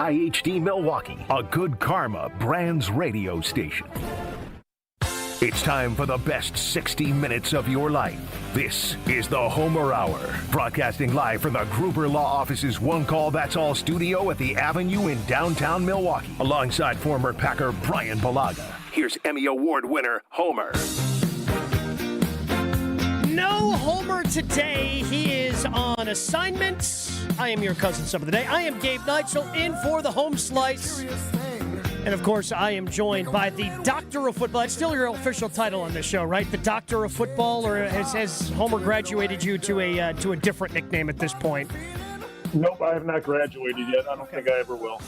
WPIHD Milwaukee, a Good Karma Brands radio station. It's time for the best 60 minutes of your life. This is the Homer Hour, broadcasting live from the Gruber Law Office's One Call That's All studio at the Avenue in downtown Milwaukee, alongside former Packer Bryan Bulaga. Here's Emmy Award winner Homer. No Homer today. He is on assignment. I am your cousin sub of the day. I am Gabe Neitzel in for the home slice. And, of course, I am joined by the Doctor of Football. It's still your official title on this show, right? The Doctor of Football, or has Homer graduated you to a different nickname at this point? Nope, I have not graduated yet. I don't think I ever will.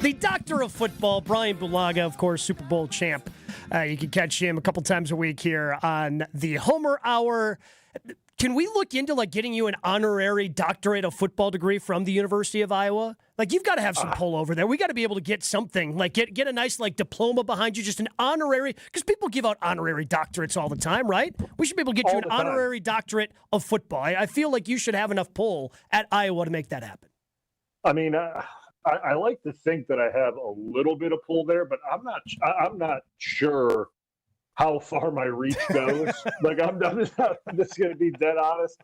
The Doctor of Football, Bryan Bulaga, of course, Super Bowl champ. You can catch him a couple times a week here on the Homer Hour. Can we look into, getting you an honorary doctorate of football degree from the University of Iowa? You've got to have some pull over there. We got to be able to get something, get a nice, diploma behind you, just an honorary, because people give out honorary doctorates all the time, right? We should be able to get you an honorary doctorate of football. I feel like you should have enough pull at Iowa to make that happen. I mean, I like to think that I have a little bit of pull there, but I'm not sure how far my reach goes. I'm just going to be dead honest.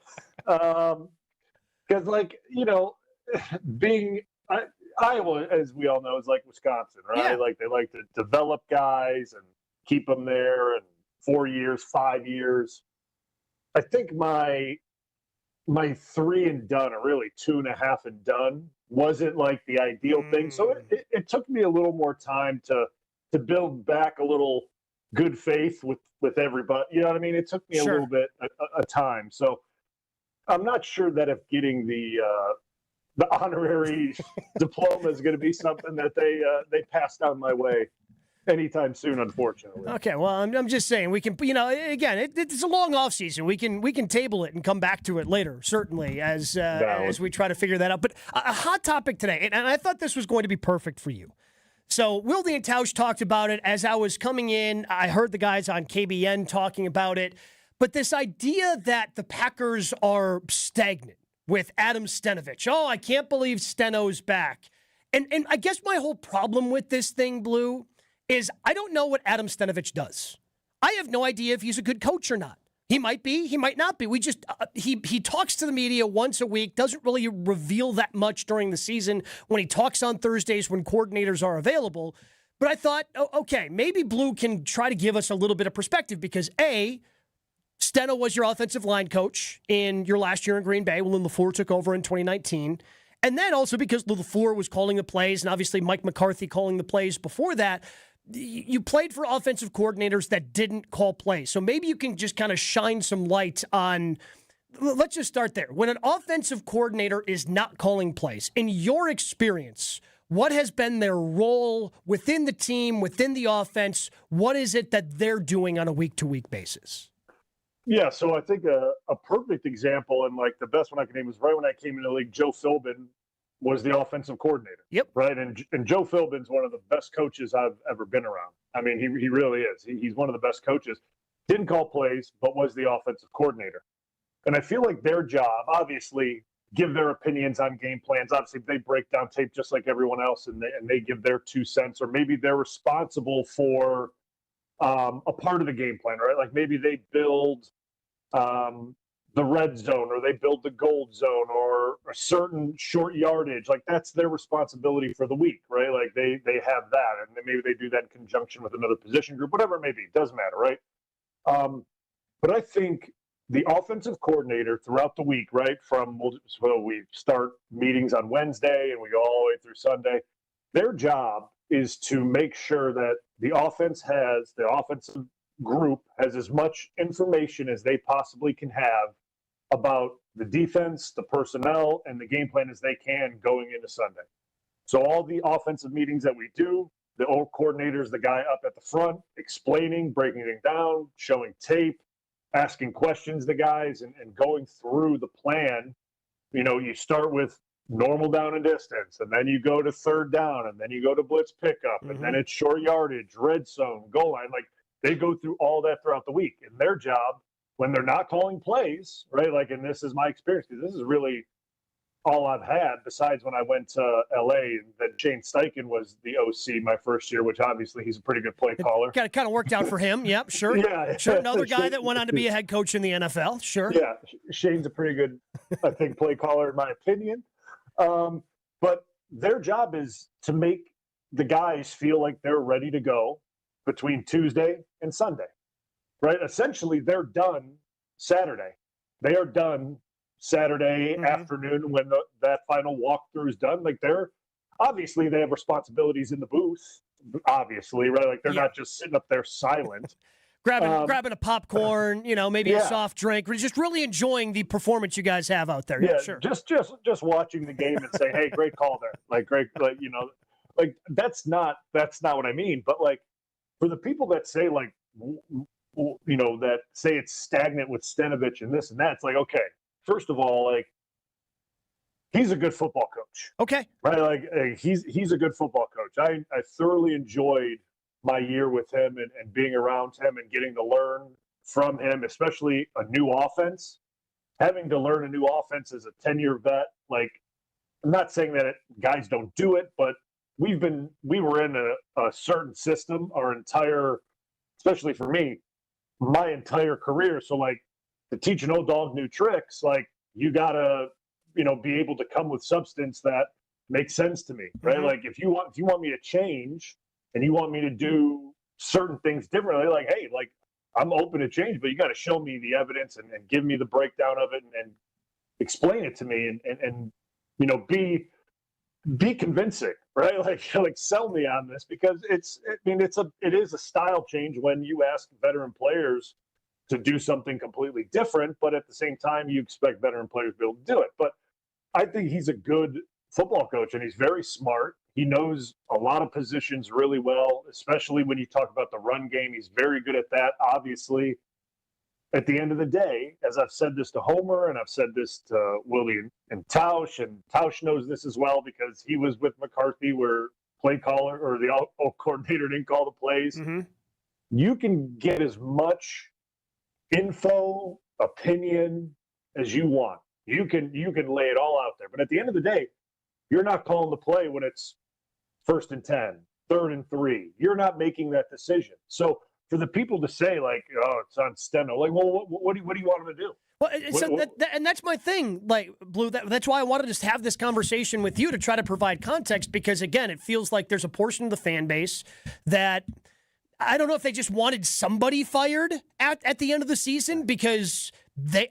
Because, being Iowa, as we all know, is like Wisconsin, right? Yeah. They like to develop guys and keep them there and 4 years, 5 years. I think my 3 and done, or really 2.5 and done, wasn't the ideal thing. So it took me a little more time to build back a little good faith with everybody. You know what I mean? It took me a little bit of time. So I'm not sure that if getting the honorary diploma is going to be something that they pass down my way anytime soon, unfortunately. Okay, well, I'm just saying we can, again, it's a long off season. We can table it and come back to it later, certainly, as we try to figure that out. But a hot topic today, and I thought this was going to be perfect for you. So Wilde and Tausch talked about it. As I was coming in, I heard the guys on KBN talking about it. But this idea that the Packers are stagnant with Adam Stenavich. Oh, I can't believe Steno's back. And I guess my whole problem with this thing, Blue, is I don't know what Adam Stenavich does. I have no idea if he's a good coach or not. He might be, he might not be. We just he talks to the media once a week, doesn't really reveal that much during the season when he talks on Thursdays when coordinators are available. But I thought, okay, maybe Blue can try to give us a little bit of perspective because A, Steno was your offensive line coach in your last year in Green Bay when LaFleur took over in 2019. And then also because LaFleur was calling the plays and obviously Mike McCarthy calling the plays before that, you played for offensive coordinators that didn't call plays. So maybe you can just kind of shine some light on, let's just start there. When an offensive coordinator is not calling plays, in your experience, what has been their role within the team, within the offense? What is it that they're doing on a week-to-week basis? Yeah, so I think a perfect example, and the best one I can name was right when I came into the league, Joe Philbin was the offensive coordinator. Yep. Right. And Joe Philbin's one of the best coaches I've ever been around. I mean, he really is. He's one of the best coaches. Didn't call plays, but was the offensive coordinator. And I feel like their job, obviously, give their opinions on game plans. Obviously, they break down tape just like everyone else, and they give their 2 cents, or maybe they're responsible for a part of the game plan, right? Maybe they build the red zone, or they build the gold zone, or a certain short yardage. That's their responsibility for the week, right? They have that, and then maybe they do that in conjunction with another position group, whatever it may be. It doesn't matter, right? But I think the offensive coordinator throughout the week, right, so we start meetings on Wednesday and we go all the way through Sunday, their job is to make sure that the offensive group has as much information as they possibly can have about the defense, the personnel, and the game plan as they can going into Sunday. So all the offensive meetings that we do, the old coordinator's the guy up at the front, explaining, breaking it down, showing tape, asking questions to guys, and going through the plan. You start with normal down and distance, and then you go to third down, and then you go to blitz pickup, and then it's short yardage, red zone, goal line. They go through all that throughout the week. And their job, when they're not calling plays, right, and this is my experience, because this is really all I've had besides when I went to LA and then Shane Steichen was the OC my first year, which obviously he's a pretty good play caller. Kind of worked out for him. Yep, sure. Yeah. Sure. Another guy that went on to be a head coach in the NFL. Sure. Yeah. Shane's a pretty good, I think, play caller in my opinion. But their job is to make the guys feel like they're ready to go between Tuesday and Sunday, right? Essentially, they're done Saturday. They are done Saturday afternoon when that final walkthrough is done. Like obviously they have responsibilities in the booth, obviously, right? Like they're not just sitting up there silent. Grabbing a popcorn, maybe a soft drink. We're just really enjoying the performance you guys have out there. Yeah, sure. Just watching the game and say, hey, great call there. Like great, like that's not what I mean. But like for the people that say like, that say it's stagnant with Stenovich and this and that, it's like, okay, first of all, like he's a good football coach. Okay. Right. Like he's a good football coach. I thoroughly enjoyed my year with him and being around him and getting to learn from him, especially a new offense. Having to learn a new offense as a 10-year vet, like I'm not saying that guys don't do it, but we were in a certain system our entire, especially for me, my entire career. So like to teach an old dog new tricks, like you gotta, be able to come with substance that makes sense to me, right? Mm-hmm. Like if you want me to change and you want me to do certain things differently, like, hey, like I'm open to change, but you got to show me the evidence and give me the breakdown of it and explain it to me and be convincing, right? Like sell me on this because it is a style change when you ask veteran players to do something completely different, but at the same time you expect veteran players to be able to do it. But I think he's a good football coach and he's very smart. He knows a lot of positions really well, especially when you talk about the run game. He's very good at that. Obviously, at the end of the day, as I've said this to Homer and I've said this to Willie and Tausch knows this as well because he was with McCarthy where play caller or the coordinator didn't call the plays. Mm-hmm. You can get as much info, opinion as you want. You can lay it all out there. But at the end of the day, you're not calling the play when it's 1st and 10, 3rd and 3. You're not making that decision. So for the people to say like, oh, it's on Steno, like, well, what do you want them to do? Well, and that's my thing, like, Blue. That's why I wanted to just have this conversation with you to try to provide context because, again, it feels like there's a portion of the fan base that I don't know if they just wanted somebody fired at the end of the season because they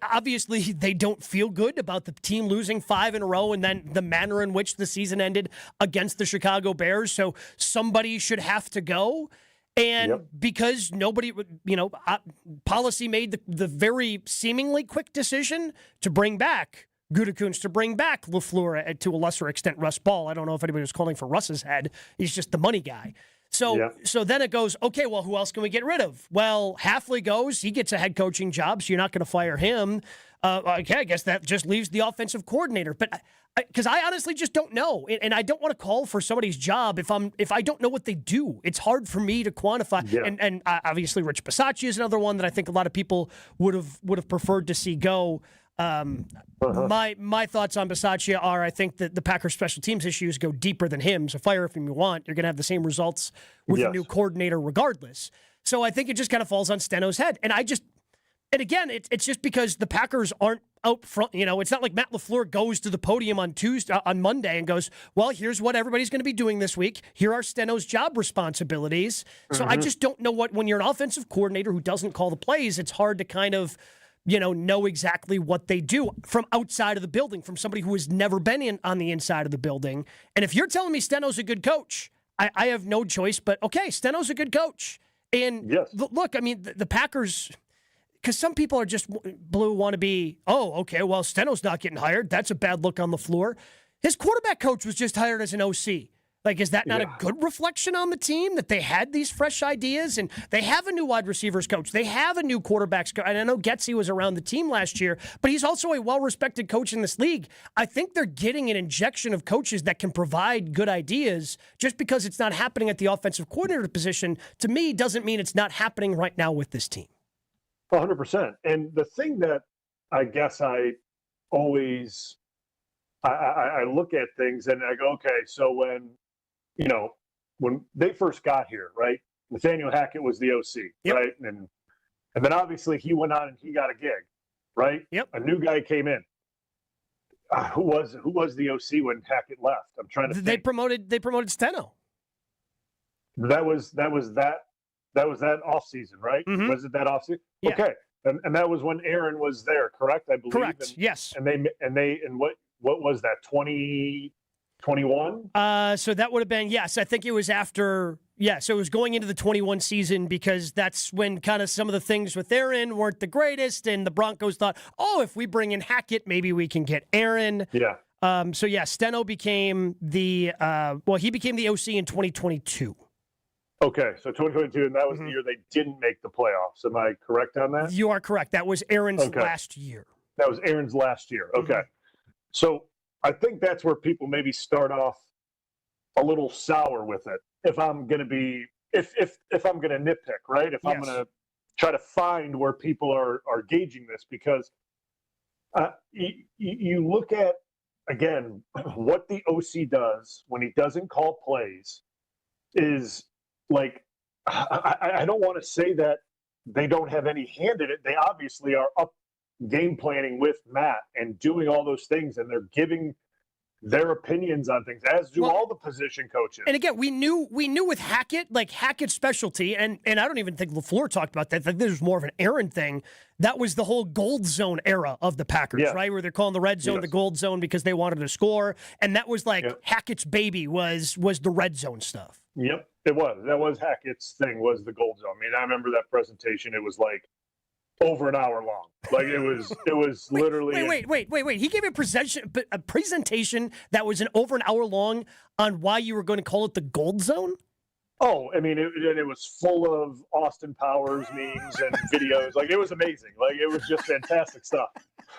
don't feel good about the team losing 5 in a row and then the manner in which the season ended against the Chicago Bears. So somebody should have to go. And because nobody, policy made the very seemingly quick decision to bring back Gutekunst, to bring back LaFleur, to a lesser extent Russ Ball. I don't know if anybody was calling for Russ's head. He's just the money guy. So then it goes, okay, well, who else can we get rid of? Well, Hafley goes. He gets a head coaching job, so you're not going to fire him. Okay, I guess that just leaves the offensive coordinator. But because I honestly just don't know, and I don't want to call for somebody's job if I don't know what they do. It's hard for me to quantify. Yeah. And obviously, Rich Bisaccia is another one that I think a lot of people would have preferred to see go. My thoughts on Bisaccia are I think that the Packers special teams issues go deeper than him. So fire if you want. You're going to have the same results with a new coordinator regardless. So I think it just kind of falls on Steno's head. And again, it's just because the Packers aren't out front. It's not like Matt LaFleur goes to the podium on Monday and goes, well, here's what everybody's going to be doing this week. Here are Steno's job responsibilities. So I just don't know when you're an offensive coordinator who doesn't call the plays, it's hard to kind of know exactly what they do from outside of the building, from somebody who has never been on the inside of the building. And if you're telling me Steno's a good coach, I have no choice but, okay, Steno's a good coach. And look, I mean, the Packers, because some people are just Blue want to be, oh, okay, well, Steno's not getting hired. That's a bad look on the floor. His quarterback coach was just hired as an OC. Like, is that not a good reflection on the team that they had these fresh ideas? And they have a new wide receivers coach. They have a new quarterbacks coach. And I know Getsy was around the team last year, but he's also a well-respected coach in this league. I think they're getting an injection of coaches that can provide good ideas. Just because it's not happening at the offensive coordinator position, to me, doesn't mean it's not happening right now with this team. 100%. And the thing that I guess I always I look at things and I go, okay, so when they first got here, right? Nathaniel Hackett was the OC, yep. right? And then obviously he went on and he got a gig, right? Yep. A new guy came in. Who was the OC when Hackett left? I'm trying to think. They promoted Steno. That was that offseason, right? Mm-hmm. Was it that offseason? Yeah. Okay. And that was when Aaron was there, correct? I believe. Correct. Yes. And what was that, 2021? So that would have been, yes, I think it was after, so it was going into the 21 season because that's when kind of some of the things with Aaron weren't the greatest, and the Broncos thought, if we bring in Hackett, maybe we can get Aaron. Yeah. Steno became he became the OC in 2022. Okay, so 2022, and that was the year they didn't make the playoffs. Am I correct on that? You are correct. That was Aaron's last year. That was Aaron's last year. Okay. So I think that's where people maybe start off a little sour with it. If I'm going to be, if I'm going to nitpick, right? If I'm going to try to find where people are gauging this, because you look at, again, what the OC does when he doesn't call plays is like, I don't want to say that they don't have any hand in it. They obviously are up game planning with Matt and doing all those things, and they're giving their opinions on things, as do all the position coaches. And again, we knew with Hackett, like Hackett's specialty, and I don't even think LaFleur talked about that. This was more of an Aaron thing. That was the whole gold zone era of the Packers, right? Where they're calling the red zone the gold zone because they wanted to score. And that was like Hackett's baby was the red zone stuff. Yep, it was. That was Hackett's thing, was the gold zone. I mean, I remember that presentation. It was like over an hour long. Like it was literally. Wait. He gave a presentation that was over an hour long on why you were going to call it the gold zone? Oh, I mean, it was full of Austin Powers memes and videos. Like, it was amazing. Like, it was just fantastic stuff.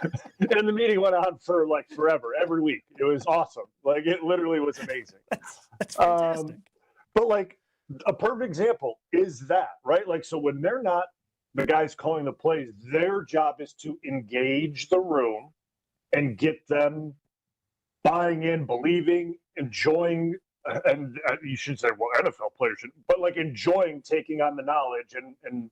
And the meeting went on for like forever, every week. It was awesome. Like, it literally was amazing. That's fantastic. But like, a perfect example is that, right? Like, so when they're not the guys calling the plays, their job is to engage the room and get them buying in, believing, enjoying, and you should say, well, NFL players should, but like enjoying taking on the knowledge and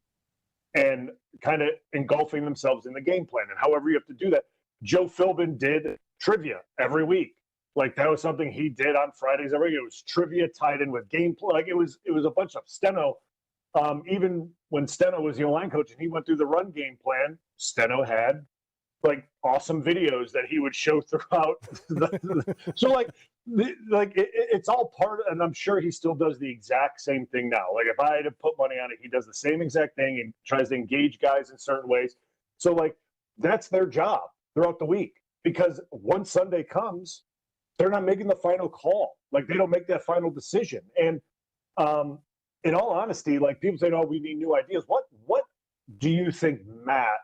kind of engulfing themselves in the game plan. And however you have to do that, Joe Philbin did trivia every week. Like, that was something he did on Fridays every week. It was trivia tied in with gameplay. Like, it was a bunch of Steno. Even when Steno was the line coach and he went through the run game plan, Steno had like awesome videos that he would show throughout. So it's all part of, and I'm sure he still does the exact same thing now. Like, if I had to put money on it, he does the same exact thing and tries to engage guys in certain ways. So like, that's their job throughout the week, because once Sunday comes, they're not making the final call. Like, they don't make that final decision. And, in all honesty, like, people say, "Oh, we need new ideas." What do you think Matt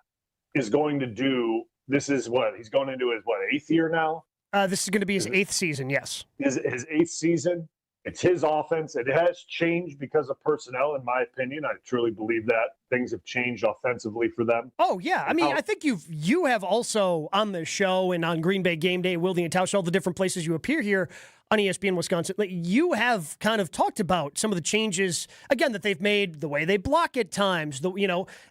is going to do? This is he's going into his 8th year now. This is going to be his 8th season. Yes, his 8th season. It's his offense. It has changed because of personnel, in my opinion. I truly believe that things have changed offensively for them. Oh, yeah. I mean, I think you have also on the show and on Green Bay Game Day, Wilde and Tausch, all the different places you appear here on ESPN Wisconsin. Like, you have kind of talked about some of the changes, again, that they've made, the way they block at times.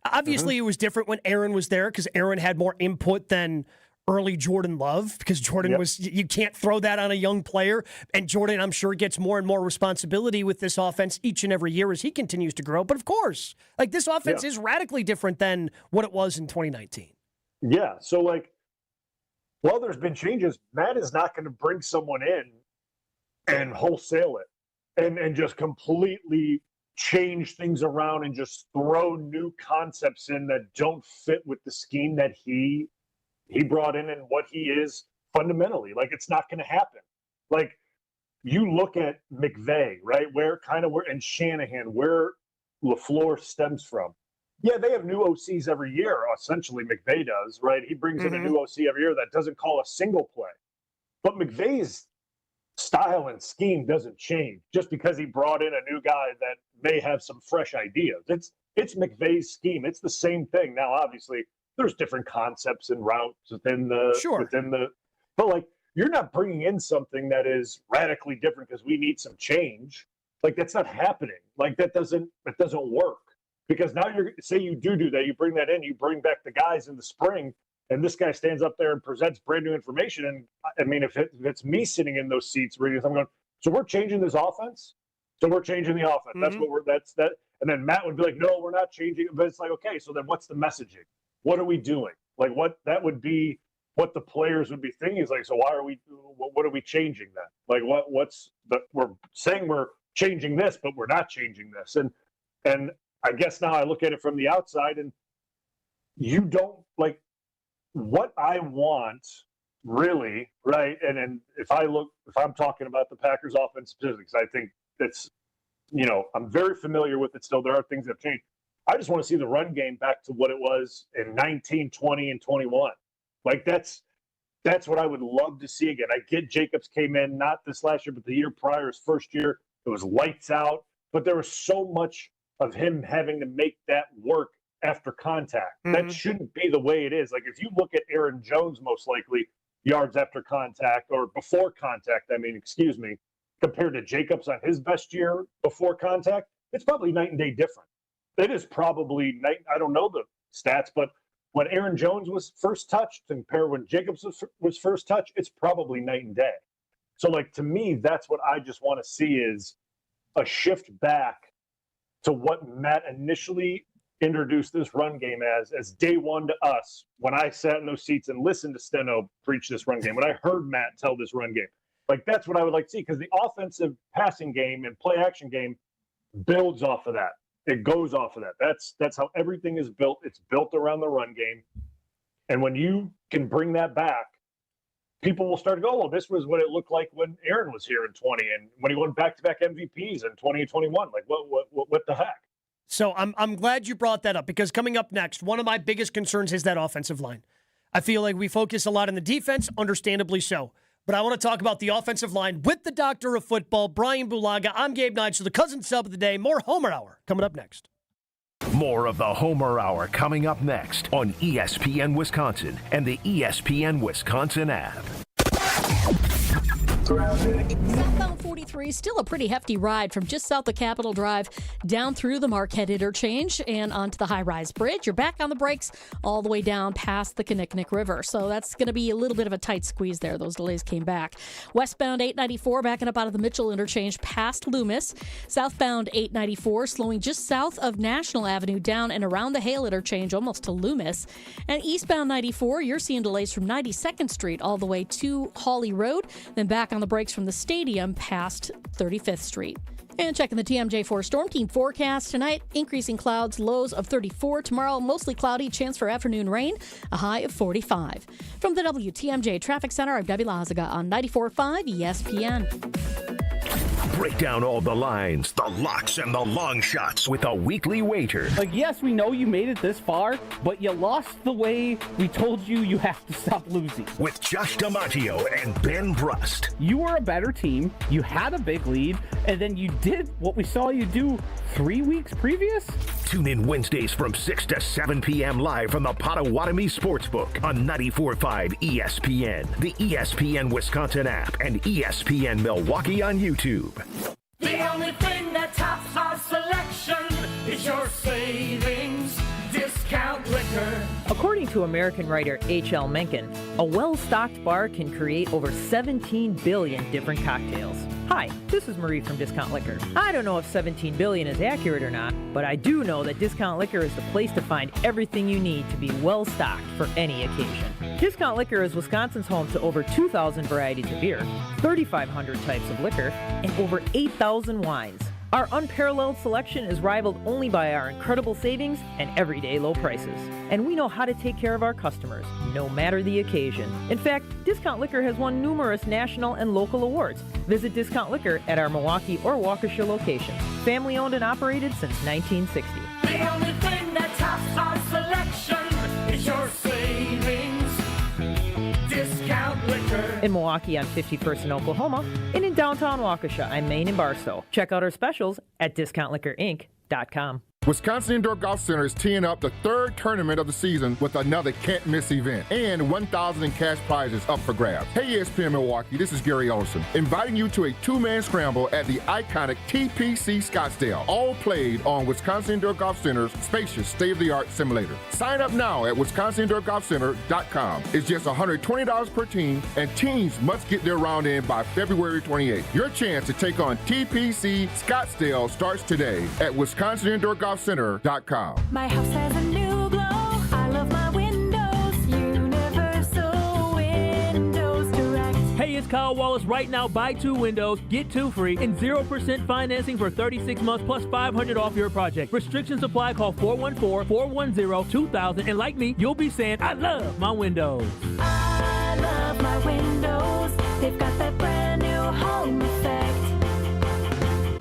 Obviously it was different when Aaron was there because Aaron had more input than early Jordan Love, because Jordan you can't throw that on a young player. And Jordan, I'm sure, gets more and more responsibility with this offense each and every year as he continues to grow. But of course, like, this offense is radically different than what it was in 2019. Yeah. So like, while there's been changes, Matt is not going to bring someone in and wholesale it and just completely change things around and just throw new concepts in that don't fit with the scheme that he brought in and what he is fundamentally. Like, it's not going to happen. Like, you look at McVay, right, and Shanahan, where LaFleur stems from. Yeah, they have new OCs every year, essentially. McVay does, right? He brings in a new OC every year that doesn't call a single play. But McVay's style and scheme doesn't change just because he brought in a new guy that may have some fresh ideas. It's McVay's scheme. It's the same thing. Now, obviously, there's different concepts and routes within the, but like, you're not bringing in something that is radically different because we need some change. Like, that's not happening. Like, that doesn't work. Because now say you do that, you bring that in, you bring back the guys in the spring, and this guy stands up there and presents brand new information. And I mean, if it's me sitting in those seats reading this, I'm going, so we're changing this offense? So we're changing the offense. Mm-hmm. That's that. And then Matt would be like, no, we're not changing it. But it's like, okay, so then what's the messaging? What are we doing? Like, that would be what the players would be thinking is like, so what are we changing then? Like, we're saying we're changing this, but we're not changing this. And I guess now I look at it from the outside, and you don't like what I want really, right? And if I'm talking about the Packers offense specifically, I think it's, I'm very familiar with it still. There are things that have changed. I just want to see the run game back to what it was in 19, 20, and 21. Like, that's what I would love to see again. I get Jacobs came in, not this last year, but the year prior, his first year, it was lights out. But there was so much of him having to make that work after contact. Mm-hmm. That shouldn't be the way it is. Like, if you look at Aaron Jones, most likely yards after contact or before contact, compared to Jacobs on his best year before contact, it's probably night and day different. It is probably I don't know the stats, but when Aaron Jones was first touched and compare when Jacobs was first touched, it's probably night and day. So, like, to me, that's what I just want to see is a shift back to what Matt initially introduced this run game as day one to us. When I sat in those seats and listened to Steno preach this run game, when I heard Matt tell this run game, like, that's what I would like to see, because the offensive passing game and play action game builds off of that. It goes off of that. That's how everything is built. It's built around the run game. And when you can bring that back, people will start to go, well, this was what it looked like when Aaron was here in 20 and when he won back-to-back MVPs in 20 and 21. Like, what the heck? So I'm glad you brought that up, because coming up next, one of my biggest concerns is that offensive line. I feel like we focus a lot on the defense, understandably so. But I want to talk about the offensive line with the doctor of football, Bryan Bulaga. I'm Gabe Neitzel, the cousin sub of the day. More Homer Hour coming up next. More of the Homer Hour coming up next on ESPN Wisconsin and the ESPN Wisconsin app. Southbound 43, still a pretty hefty ride from just south of Capitol Drive down through the Marquette Interchange and onto the high-rise bridge. You're back on the brakes all the way down past the Kinnickinnick River. So that's going to be a little bit of a tight squeeze there. Those delays came back. Westbound 894 backing up out of the Mitchell Interchange past Loomis. Southbound 894 slowing just south of National Avenue down and around the Hale Interchange almost to Loomis. And eastbound 94, you're seeing delays from 92nd Street all the way to Hawley Road, then back on the brakes from the stadium past 35th Street. And checking the TMJ4 Storm Team forecast tonight, increasing clouds, lows of 34. Tomorrow, mostly cloudy, chance for afternoon rain, a high of 45. From the WTMJ Traffic Center, I'm Debbie Lazaga on 94.5 ESPN. Break down all the lines, the locks, and the long shots with a weekly wager. Like, yes, we know you made it this far, but you lost the way we told you have to stop losing. With Josh DiMaggio and Ben Brust. You were a better team, you had a big lead, and then you did what we saw you do 3 weeks previous? Tune in Wednesdays from 6 to 7 p.m. live from the Potawatomi Sportsbook on 94.5 ESPN, the ESPN Wisconsin app, and ESPN Milwaukee on YouTube. The only thing that tops our selection is your savings discount liquor. According to American writer H.L. Mencken, a well-stocked bar can create over 17 billion different cocktails. Hi, this is Marie from Discount Liquor. I don't know if 17 billion is accurate or not, but I do know that Discount Liquor is the place to find everything you need to be well-stocked for any occasion. Discount Liquor is Wisconsin's home to over 2,000 varieties of beer, 3,500 types of liquor, and over 8,000 wines. Our unparalleled selection is rivaled only by our incredible savings and everyday low prices. And we know how to take care of our customers, no matter the occasion. In fact, Discount Liquor has won numerous national and local awards. Visit Discount Liquor at our Milwaukee or Waukesha locations. Family owned and operated since 1960. The only thing that tops our selection is your savings discount liquor. In Milwaukee on 51st in Oklahoma, and in downtown Waukesha on Main and Barstow. Check out our specials at discountliquorinc.com. Wisconsin Indoor Golf Center is teeing up the third tournament of the season with another can't-miss event and 1,000 in cash prizes up for grabs. Hey, ESPN Milwaukee, this is Gary Ellison, inviting you to a two-man scramble at the iconic TPC Scottsdale, all played on Wisconsin Indoor Golf Center's spacious state-of-the-art simulator. Sign up now at wisconsinindorgolfcenter.com. It's just $120 per team, and teams must get their round in by February 28th. Your chance to take on TPC Scottsdale starts today at wisconsinindorgolfcenter.com. My house has a new glow. I love my windows. Universal Windows Direct. Hey, it's Kyle Wallace. Right now, buy 2 windows, get 2 free, and 0% financing for 36 months plus $500 off your project. Restrictions apply. Call 414-410-2000. And like me, you'll be saying, I love my windows. I love my windows. They've got that brand new home effect.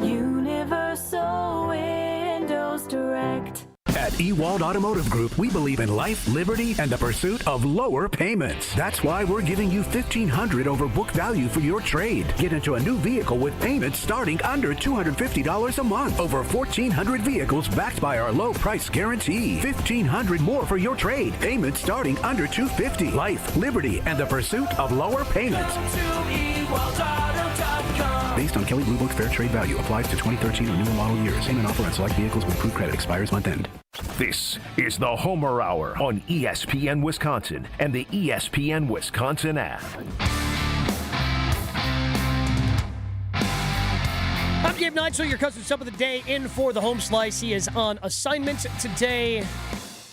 Universal Windows Direct. At Ewald Automotive Group, we believe in life, liberty, and the pursuit of lower payments. That's why we're giving you $1,500 over book value for your trade. Get into a new vehicle with payments starting under $250 a month. Over 1,400 vehicles backed by our low price guarantee. $1,500 more for your trade. Payments starting under $250. Life, liberty, and the pursuit of lower payments. Based on Kelley Blue Book Fair Trade Value. Applies to 2013 or newer model years. Payment offer on select vehicles with approved credit. Expires month end. This is the Homer Hour on ESPN Wisconsin and the ESPN Wisconsin app. I'm Gabe Neitzel, your cousin sub of the day, in for the home slice. He is on assignment today,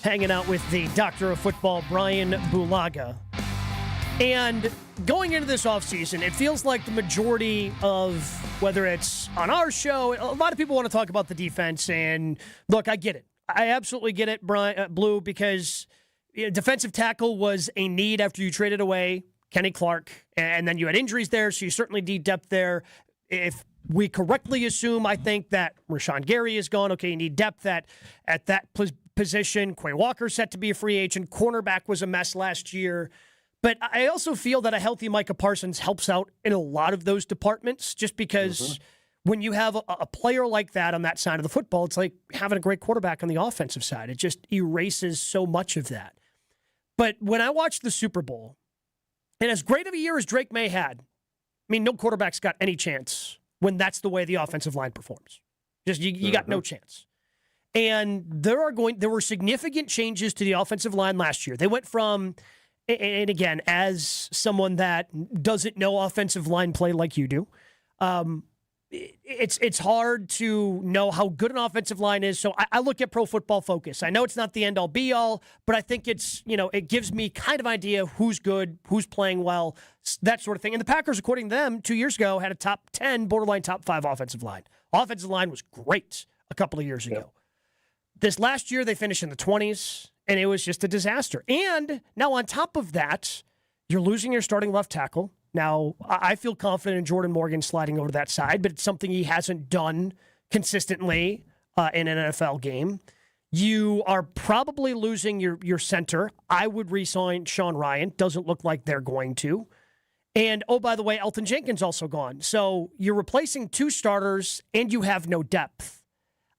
hanging out with the doctor of football, Bryan Bulaga. And going into this offseason, it feels like the majority of, whether it's on our show, a lot of people want to talk about the defense. And look, I get it. I absolutely get it, Blue, because defensive tackle was a need after you traded away Kenny Clark. And then you had injuries there, so you certainly need depth there. If we correctly assume, I think, that Rashawn Gary is gone, okay, you need depth at that position. Quay Walker's set to be a free agent. Cornerback was a mess last year. But I also feel that a healthy Micah Parsons helps out in a lot of those departments, just because when you have a player like that on that side of the football, it's like having a great quarterback on the offensive side. It just erases so much of that. But when I watched the Super Bowl, and as great of a year as Drake May had, I mean, no quarterback's got any chance when that's the way the offensive line performs. Just you got no chance. And there were significant changes to the offensive line last year. They went from... And again, as someone that doesn't know offensive line play like you do, it's hard to know how good an offensive line is. So I look at Pro Football Focus. I know it's not the end-all, be-all, but I think it's, it gives me kind of idea who's good, who's playing well, that sort of thing. And the Packers, according to them, 2 years ago, had a top 10, borderline top 5 offensive line. Offensive line was great a couple of years ago. This last year, they finished in the 20s. And it was just a disaster. And now on top of that, you're losing your starting left tackle. Now, I feel confident in Jordan Morgan sliding over to that side, but it's something he hasn't done consistently in an NFL game. You are probably losing your center. I would re-sign Sean Ryan. Doesn't look like they're going to. And, oh, by the way, Elton Jenkins also gone. So you're replacing 2 starters, and you have no depth.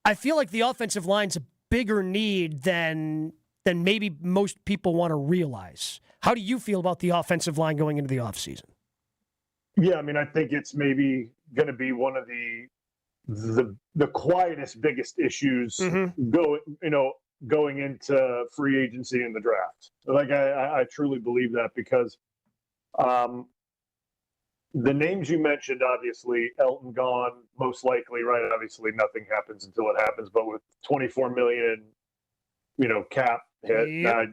I feel like the offensive line's a bigger need than maybe most people want to realize. How do you feel about the offensive line going into the offseason? Yeah, I mean, I think it's maybe going to be one of the quietest, biggest issues going into free agency and the draft. Like, I truly believe that, because the names you mentioned, obviously, Elton gone, most likely, right? Obviously, nothing happens until it happens, but with $24 million, cap hit, I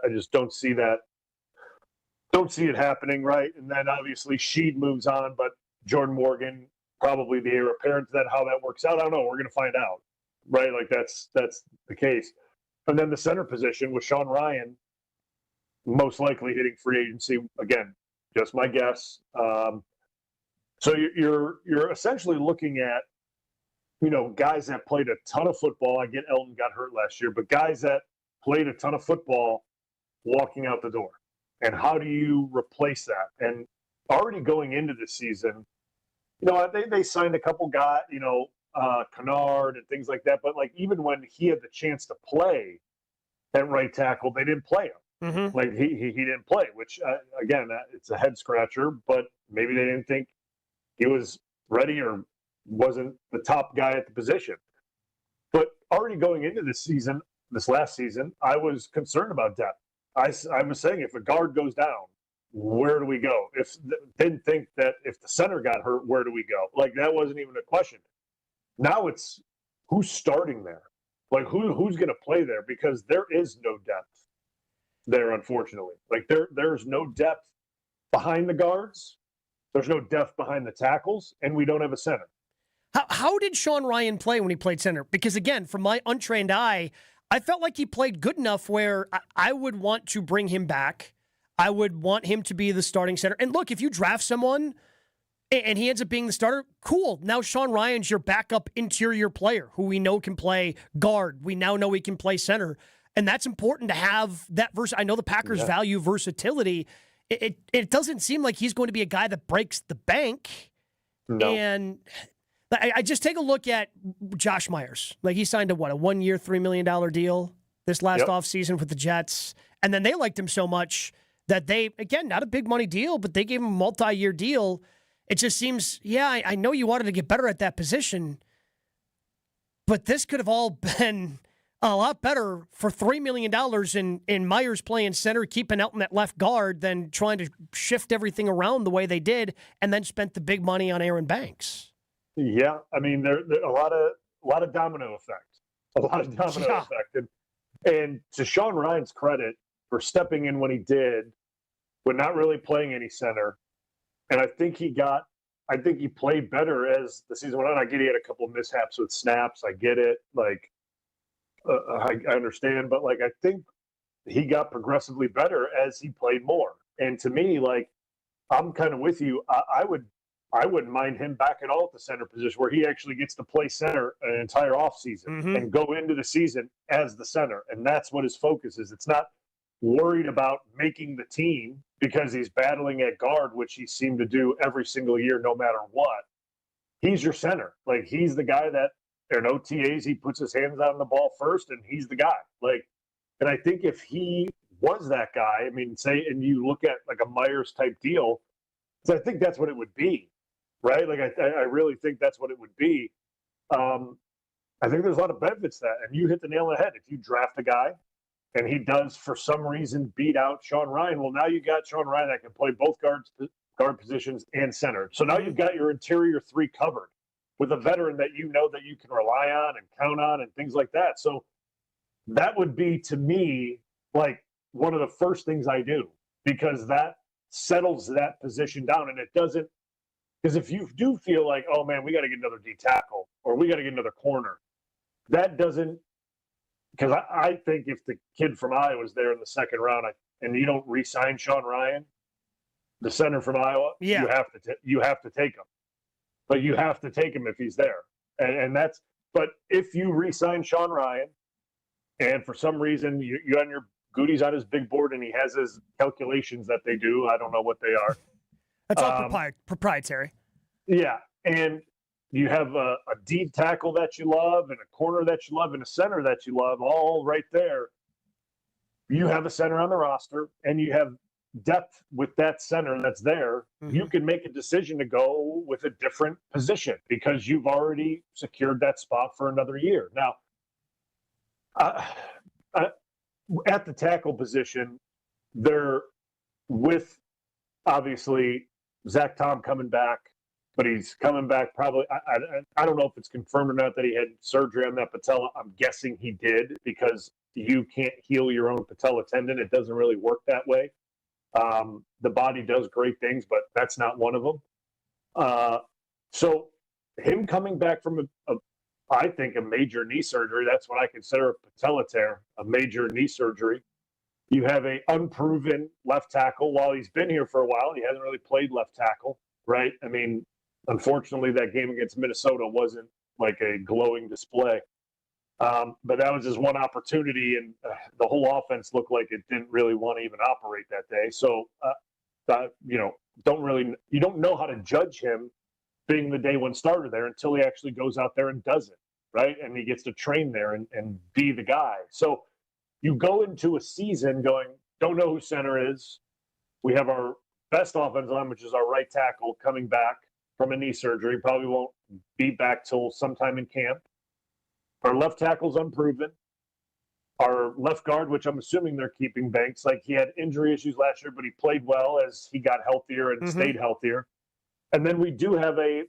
just don't see that. Don't see it happening, right? And then obviously Sheed moves on, but Jordan Morgan, probably the heir apparent to that. How that works out, I don't know. We're going to find out, right? Like that's the case. And then the center position with Sean Ryan, most likely hitting free agency again. Just my guess. So you're essentially looking at, guys that played a ton of football. I get Elton got hurt last year, but guys that played a ton of football walking out the door. And how do you replace that? And already going into the season, they signed a couple guys, Kennard and things like that. But like even when he had the chance to play at right tackle, they didn't play him. Mm-hmm. Like he didn't play, which again, it's a head scratcher. But maybe they didn't think he was ready or wasn't the top guy at the position. But already going into this last season, I was concerned about depth. I was saying if a guard goes down, where do we go? Didn't think that if the center got hurt, where do we go? Like that wasn't even a question. Now it's who's starting there, like who's going to play there, because there is no depth there, unfortunately. Like there's no depth behind the guards, there's no depth behind the tackles, and we don't have a center. How did Sean Ryan play when he played center? Because again, from my untrained eye, I felt like he played good enough where I would want to bring him back. I would want him to be the starting center. And look, if you draft someone and he ends up being the starter, cool. Now Sean Ryan's your backup interior player who we know can play guard. We now know he can play center. And that's important to have that I know the Packers value versatility. It doesn't seem like he's going to be a guy that breaks the bank. No. And I just take a look at Josh Myers. Like he signed a 1-year, $3 million deal this last offseason with the Jets. And then they liked him so much that they, again, not a big money deal, but they gave him a multi-year deal. It just seems, I know you wanted to get better at that position, but this could have all been a lot better for $3 million in Myers playing center, keeping Elton at left guard, than trying to shift everything around the way they did and then spent the big money on Aaron Banks. Yeah, I mean, there a lot of domino effect. And to Sean Ryan's credit for stepping in when he did, but not really playing any center. And I think he played better as the season went on. I get he had a couple of mishaps with snaps. I get it. Like, I understand. But, like, I think he got progressively better as he played more. And to me, like, I'm kind of with you. I wouldn't mind him back at all at the center position where he actually gets to play center an entire offseason and go into the season as the center. And that's what his focus is. It's not worried about making the team because he's battling at guard, which he seemed to do every single year, no matter what. He's your center. Like, he's the guy that in OTAs, he puts his hands on the ball first, and he's the guy. Like, and I think if he was that guy, I mean, and you look at like a Myers type deal, so I think that's what it would be, right? Like, I really think that's what it would be. I think there's a lot of benefits to that, and you hit the nail on the head. If you draft a guy and he does, for some reason, beat out Sean Ryan, well, now you got Sean Ryan that can play both guard positions and center. So now you've got your interior three covered with a veteran that you know that you can rely on and count on and things like that. So that would be, to me, like one of the first things I do, because that settles that position down. And it doesn't, because if you do feel like, oh man, we got to get another D tackle or we got to get another corner, that doesn't, because I think if the kid from Iowa was there in the second round and you don't re-sign Sean Ryan, the center from Iowa, you have to take him. But you have to take him if he's there. And that's, but if you re-sign Sean Ryan and for some reason you on your goodies on his big board and he has his calculations that they do, I don't know what they are. That's all proprietary. Yeah. And you have a D tackle that you love and a corner that you love and a center that you love, all right there. You have a center on the roster and you have depth with that center that's there. You can make a decision to go with a different position because you've already secured that spot for another year. Now, at the tackle position, they're with, obviously, Zach Tom coming back, but he's coming back probably. I don't know if it's confirmed or not that he had surgery on that patella. I'm guessing he did because you can't heal your own patella tendon. It doesn't really work that way. The body does great things, but that's not one of them. So him coming back from I think a major knee surgery, that's what I consider a patella tear, a major knee surgery. You have a unproven left tackle. While he's been here for a while, he hasn't really played left tackle, right? I mean, unfortunately, that game against Minnesota wasn't like a glowing display. But that was just one opportunity, and the whole offense looked like it didn't really want to even operate that day. So, you don't know how to judge him being the day one starter there until he actually goes out there and does it, right? And he gets to train there and be the guy. So you go into a season going, don't know who center is. We have our best offensive line, which is our right tackle, coming back from a knee surgery. Probably won't be back till sometime in camp. Our left tackle's unproven. Our left guard, which I'm assuming they're keeping Banks, like he had injury issues last year, but he played well as he got healthier and stayed healthier. And then we do have a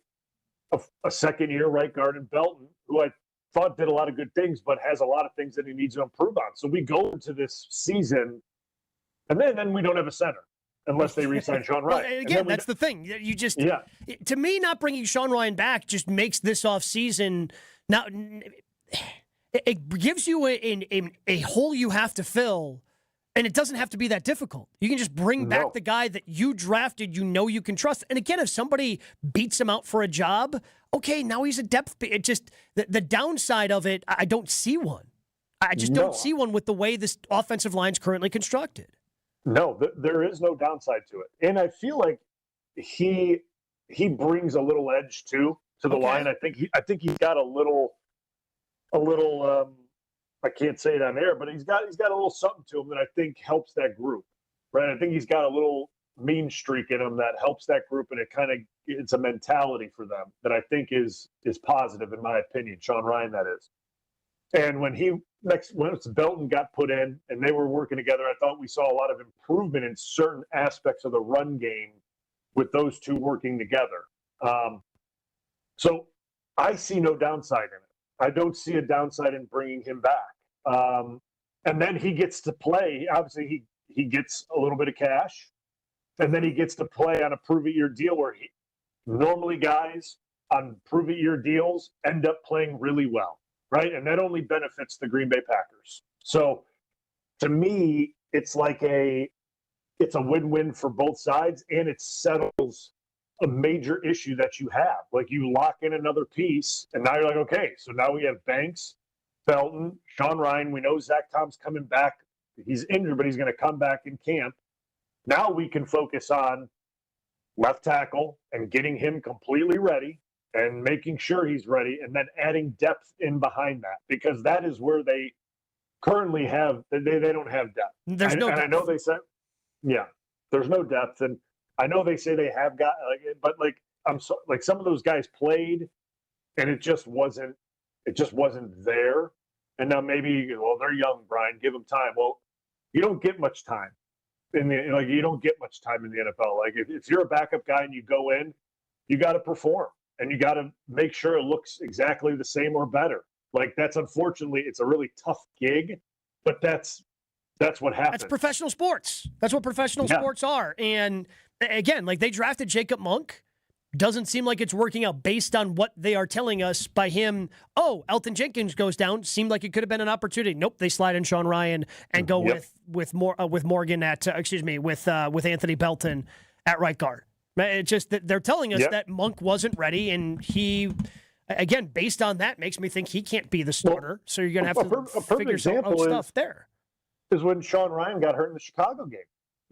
second-year right guard in Belton, who I thought did a lot of good things, but has a lot of things that he needs to improve on. So we go into this season, and then we don't have a center unless they re-sign Sean Ryan. Well, again, that's the thing. You just, to me, not bringing Sean Ryan back just makes this offseason now. It gives you a hole you have to fill, and it doesn't have to be that difficult. You can just bring back the guy that you drafted, you can trust. And again, if somebody beats him out for a job, okay, now he's a depth. It just the downside of it, I don't see one. I just don't see one with the way this offensive line's currently constructed. No, there is no downside to it, and I feel like he brings a little edge too to the line. I think he's got a little. I can't say it on air, but he's got a little something to him that I think helps that group, right? I think he's got a little mean streak in him that helps that group, and it's a mentality for them that I think is positive in my opinion. Sean Ryan, that is. And when Belton got put in and they were working together, I thought we saw a lot of improvement in certain aspects of the run game with those two working together. So I see no downside in it. I don't see a downside in bringing him back. And then he gets to play. Obviously, he gets a little bit of cash, and then he gets to play on a prove-it-year deal where normally guys on prove-it-year deals end up playing really well, right? And that only benefits the Green Bay Packers. So to me, it's like it's a win-win for both sides, and it settles a major issue that you have. Like you lock in another piece, and now you're like, okay, so now we have Banks, Belton, Sean Ryan. We know Zach Tom's coming back. He's injured, but he's going to come back in camp. Now we can focus on left tackle and getting him completely ready and making sure he's ready, and then adding depth in behind that, because that is where they currently have, they don't have depth. There's no depth. I know they said, there's no depth. And I know they say they have got, but some of those guys played, and it just wasn't there. And now maybe, they're young, Brian, give them time. Well, you don't get much time you don't get much time in the NFL. Like if you're a backup guy and you go in, you got to perform, and you got to make sure it looks exactly the same or better. Like that's, unfortunately, it's a really tough gig, but that's what happens. That's professional sports. That's what professional sports are. And again, like they drafted Jacob Monk. Doesn't seem like it's working out based on what they are telling us by him. Oh, Elton Jenkins goes down. Seemed like it could have been an opportunity. Nope, they slide in Sean Ryan and go with Morgan at with Anthony Belton at right guard. It's just that they're telling us that Monk wasn't ready, and he, again, based on that, makes me think he can't be the starter. So you're going to have to figure some stuff there. Is when Sean Ryan got hurt in the Chicago game.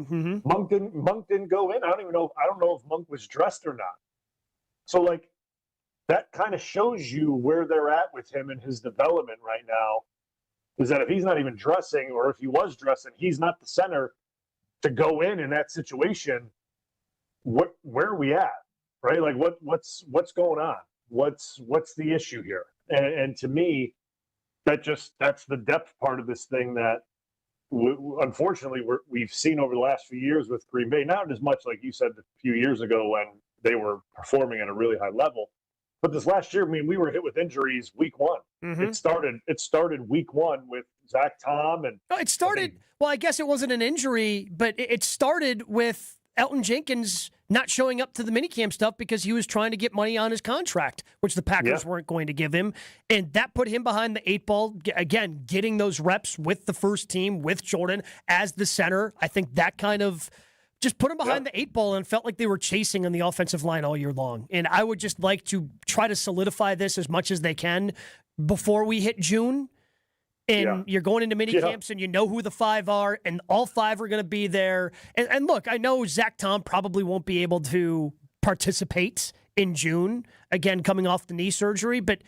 Mm-hmm. Monk didn't go in. I don't know if Monk was dressed or not. So like that kind of shows you where they're at with him and his development right now. Is that if he's not even dressing, or if he was dressing, he's not the center to go in that situation. Where are we at, right? Like what's going on? What's the issue here? And to me, that's the depth part of this thing that unfortunately we've seen over the last few years with Green Bay. Not as much like you said a few years ago when they were performing at a really high level, but this last year, I mean, we were hit with injuries week one. Mm-hmm. It started week one with Zach Tom, and it started. Well, I guess it wasn't an injury, but it started with Elton Jenkins not showing up to the minicamp stuff because he was trying to get money on his contract, which the Packers weren't going to give him. And that put him behind the eight ball. Again, getting those reps with the first team, with Jordan as the center. I think that kind of just put him behind the eight ball and felt like they were chasing on the offensive line all year long. And I would just like to try to solidify this as much as they can before we hit June. And you're going into mini camps, and you know who the five are, and all five are going to be there. And look, I know Zach Tom probably won't be able to participate in June, again, coming off the knee surgery, but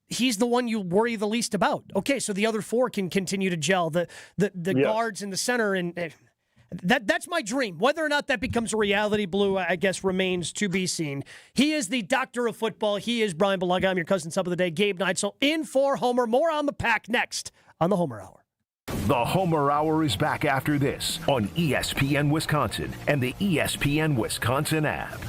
he's the one you worry the least about. Okay, so the other four can continue to gel. The guards in the center, and that's my dream. Whether or not that becomes a reality, Blue, I guess remains to be seen. He is the doctor of football. He is Bryan Bulaga. I'm your cousin sub of the day, Gabe Neitzel, in for Homer. More on the Pack next on the Homer Hour. The Homer Hour is back after this on ESPN Wisconsin and the ESPN Wisconsin app.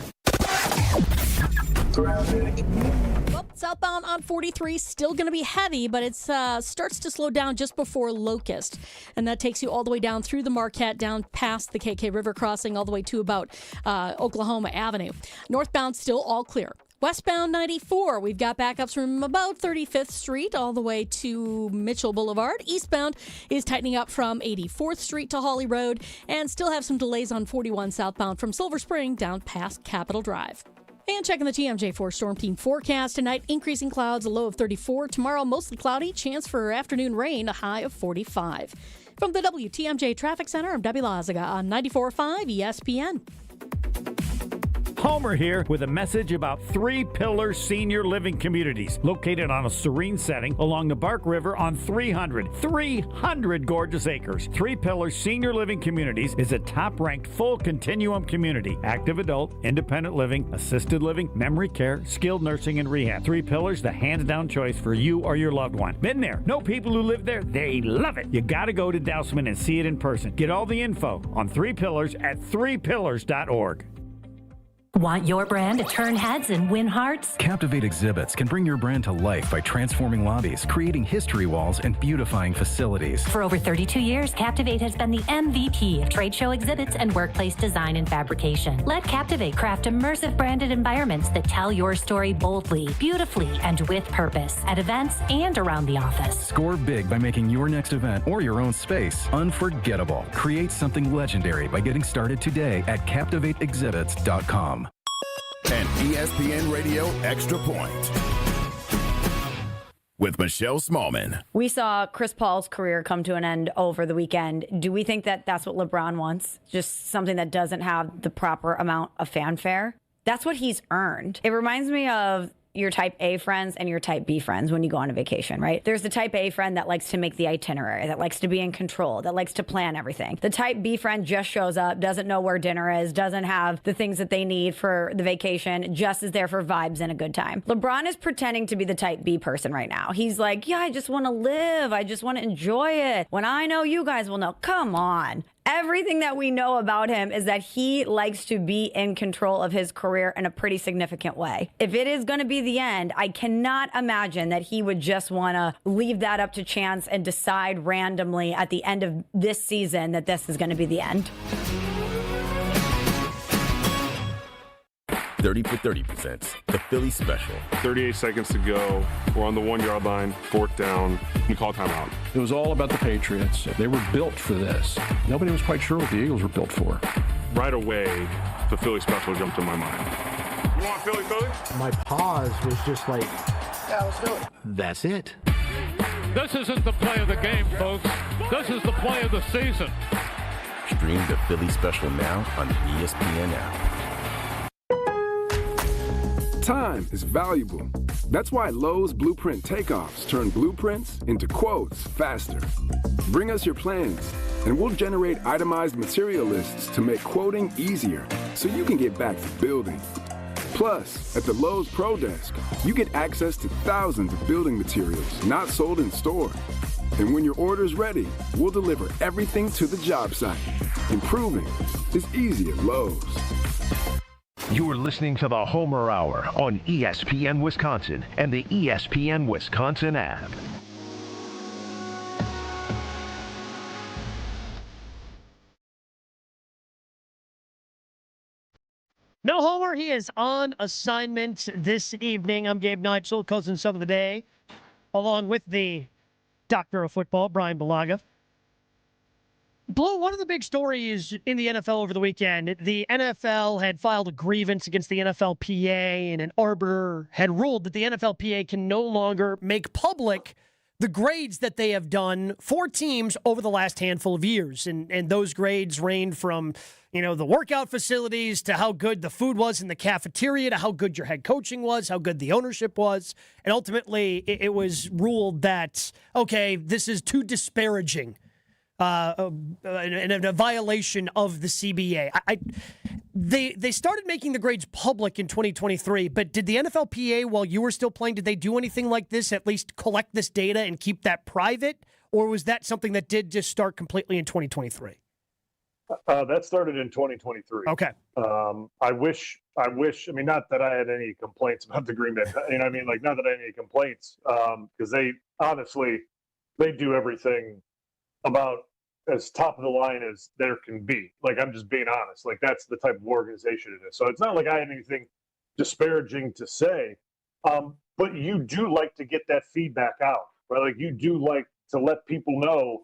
Well, southbound on 43, still going to be heavy, but it starts to slow down just before Locust. And that takes you all the way down through the Marquette, down past the KK River crossing, all the way to about Oklahoma Avenue. Northbound, still all clear. Westbound 94, we've got backups from about 35th Street all the way to Mitchell Boulevard. Eastbound is tightening up from 84th Street to Hawley Road, and still have some delays on 41 southbound from Silver Spring down past Capitol Drive. And checking the TMJ4 Storm Team forecast tonight, increasing clouds, a low of 34. Tomorrow, mostly cloudy, chance for afternoon rain, a high of 45. From the WTMJ Traffic Center, I'm Debbie Lazaga on 94.5 ESPN. Homer here with a message about Three Pillars Senior Living Communities, located on a serene setting along the Bark River on 300 gorgeous acres. Three Pillars Senior Living Communities is a top-ranked full continuum community. Active adult, independent living, assisted living, memory care, skilled nursing, and rehab. Three Pillars, the hands-down choice for you or your loved one. Been there. Know people who live there. They love it. You gotta go to Dousman and see it in person. Get all the info on Three Pillars at threepillars.org. Want your brand to turn heads and win hearts? Captivate Exhibits can bring your brand to life by transforming lobbies, creating history walls, and beautifying facilities. For over 32 years, Captivate has been the MVP of trade show exhibits and workplace design and fabrication. Let Captivate craft immersive branded environments that tell your story boldly, beautifully, and with purpose at events and around the office. Score big by making your next event or your own space unforgettable. Create something legendary by getting started today at CaptivateExhibits.com. An ESPN Radio Extra Point with Michelle Smallman. We saw Chris Paul's career come to an end over the weekend. Do we think that that's what LeBron wants? Just something that doesn't have the proper amount of fanfare? That's what he's earned. It reminds me of your type A friends and your type B friends when you go on a vacation, right? There's the type A friend that likes to make the itinerary, that likes to be in control, that likes to plan everything. The type B friend just shows up, doesn't know where dinner is, doesn't have the things that they need for the vacation, just is there for vibes and a good time. LeBron is pretending to be the type B person right now. He's like, yeah, I just want to live. I just want to enjoy it. When I know, you guys will know. Come on. Everything that we know about him is that he likes to be in control of his career in a pretty significant way. If it is going to be the end, I cannot imagine that he would just want to leave that up to chance and decide randomly at the end of this season that this is going to be the end. 30 for 30 presents the Philly Special. 38 seconds to go. We're on the 1 yard line, fourth down. We call timeout. It was all about the Patriots. They were built for this. Nobody was quite sure what the Eagles were built for. Right away, the Philly Special jumped in my mind. You want Philly? My pause was just like, yeah, let's do it. That's it. This isn't the play of the game, folks. This is the play of the season. Stream the Philly Special now on the ESPN app. Time is valuable. That's why Lowe's Blueprint Takeoffs turn blueprints into quotes faster. Bring us your plans, and we'll generate itemized material lists to make quoting easier so you can get back to building. Plus, at the Lowe's Pro Desk, you get access to thousands of building materials not sold in store. And when your order's ready, we'll deliver everything to the job site. Improving is easy at Lowe's. You're listening to the Homer Hour on ESPN Wisconsin and the ESPN Wisconsin app. No Homer, he is on assignment this evening. I'm Gabe Neitzel, cousin son of the day, along with the doctor of football, Bryan Bulaga. Blue, one of the big stories in the NFL over the weekend, the NFL had filed a grievance against the NFLPA, and an arbiter had ruled that the NFLPA can no longer make public the grades that they have done for teams over the last handful of years. And those grades range from, the workout facilities to how good the food was in the cafeteria to how good your head coaching was, how good the ownership was. And ultimately, it was ruled that, okay, this is too disparaging and a violation of the CBA. They started making the grades public in 2023, but did the NFLPA, while you were still playing, did they do anything like this, at least collect this data and keep that private? Or was that something that did just start completely in 2023? That started in 2023. Okay. I wish, not that I had any complaints about the Green Bay, not that I had any complaints, because they do everything about as top of the line as there can be. Like, I'm just being honest. Like, that's the type of organization it is. So it's not like I had anything disparaging to say, but you do like to get that feedback out, right? Like, you do like to let people know,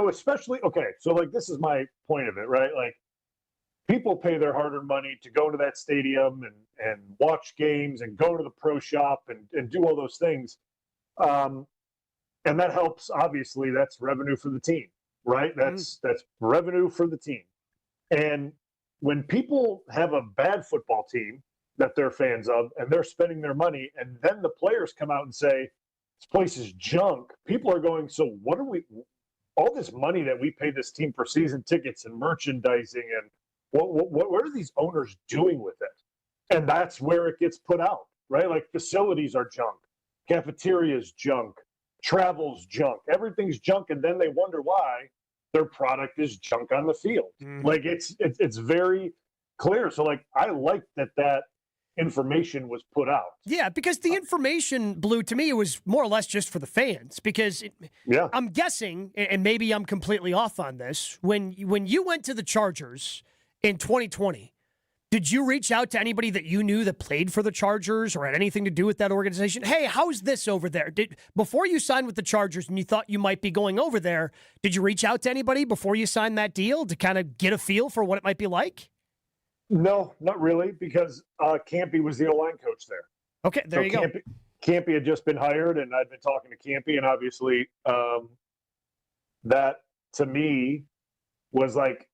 especially, okay, so like, this is my point of it, right? Like, people pay their hard-earned money to go to that stadium and watch games and go to the pro shop and do all those things. And that helps, obviously, that's revenue for the team, right? That's revenue for the team. And when people have a bad football team that they're fans of and they're spending their money and then the players come out and say, this place is junk, people are going, so what are we, all this money that we pay this team for season tickets and merchandising and what are these owners doing with it? And that's where it gets put out, right? Like, facilities are junk, cafeterias junk, travel's junk, everything's junk, and then they wonder why their product is junk on the field. Like, it's very clear. So, like, I like that information was put out. Yeah, because the information, Blue, to me, it was more or less just for the fans. Because I'm guessing, and maybe I'm completely off on this, when you went to the Chargers in 2020, did you reach out to anybody that you knew that played for the Chargers or had anything to do with that organization? Hey, how's this over there? Before you signed with the Chargers and you thought you might be going over there, did you reach out to anybody before you signed that deal to kind of get a feel for what it might be like? No, not really, because Campy was the O-line coach there. Okay, there you go. Campy had just been hired, and I'd been talking to Campy, and obviously that, to me, was like,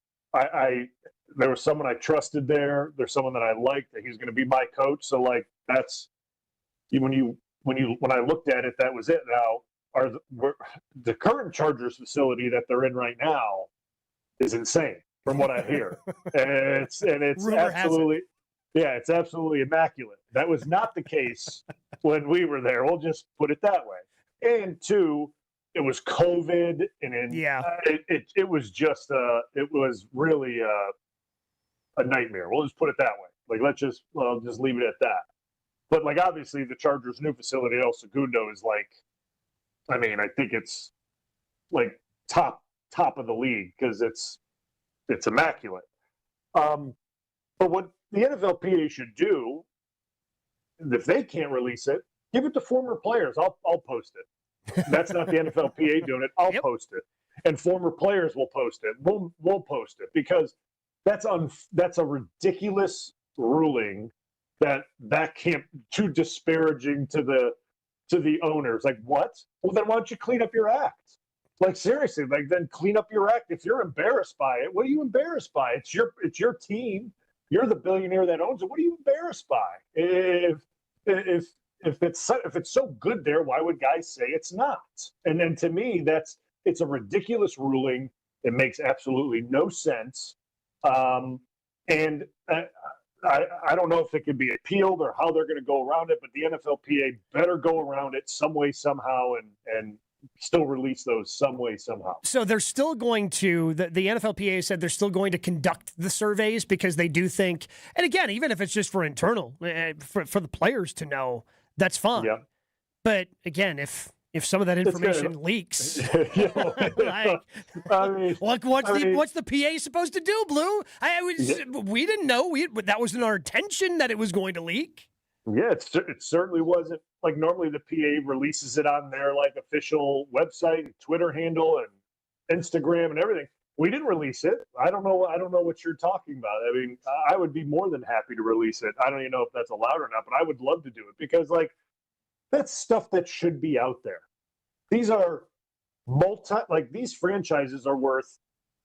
there was someone I trusted there. There's someone that I liked that he was going to be my coach. So, like, that's when I looked at it, that was it. Now, the current Chargers facility that they're in right now is insane, from what I hear, and it's absolutely, it's absolutely immaculate. That was not the case when we were there. We'll just put it that way. And two, it was COVID, and it was just it was really a nightmare. We'll just put it that way. Like, let's just leave it at that. But, like, obviously the Chargers' new facility, El Segundo, is like, I think it's like top of the league because it's immaculate. But what the NFLPA should do, if they can't release it, give it to former players. I'll post it. That's not the NFLPA doing it. I'll post it, and former players will post it. We'll post it because that's a ridiculous ruling that can't, too disparaging to the owners. Like, what? Well, then why don't you clean up your act? Like, seriously, like, then clean up your act. If you're embarrassed by it, what are you embarrassed by? It's your team. You're the billionaire that owns it. What are you embarrassed by? If it's so good there, why would guys say it's not? And then, to me, it's a ridiculous ruling. It makes absolutely no sense. And I don't know if it can be appealed or how they're going to go around it, but the NFLPA better go around it some way, somehow, and still release those some way, somehow. So they're still going to, the NFLPA said they're still going to conduct the surveys because they do think, and again, even if it's just for internal, for the players to know, that's fine. Yeah. But again, if some of that information leaks, like, what's the PA supposed to do, Blue? We didn't know. That wasn't our intention that it was going to leak. Yeah, it certainly wasn't. Like, normally the PA releases it on their, like, official website and Twitter handle and Instagram and everything. We didn't release it. I don't know what you're talking about. I mean, I would be more than happy to release it. I don't even know if that's allowed or not, but I would love to do it because, like, that's stuff that should be out there. these are these franchises are worth,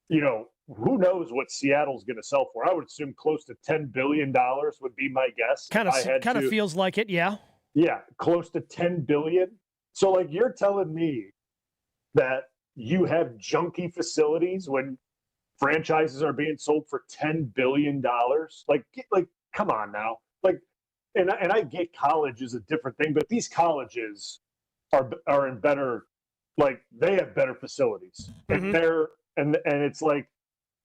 who knows what Seattle's going to sell for. I would assume close to $10 billion would be my guess. Kind of feels like it, yeah. Yeah, close to $10 billion. So, you're telling me that you have junky facilities when franchises are being sold for $10 billion? Come on now. And I get college is a different thing, but these colleges are in better, they have better facilities. Mm-hmm.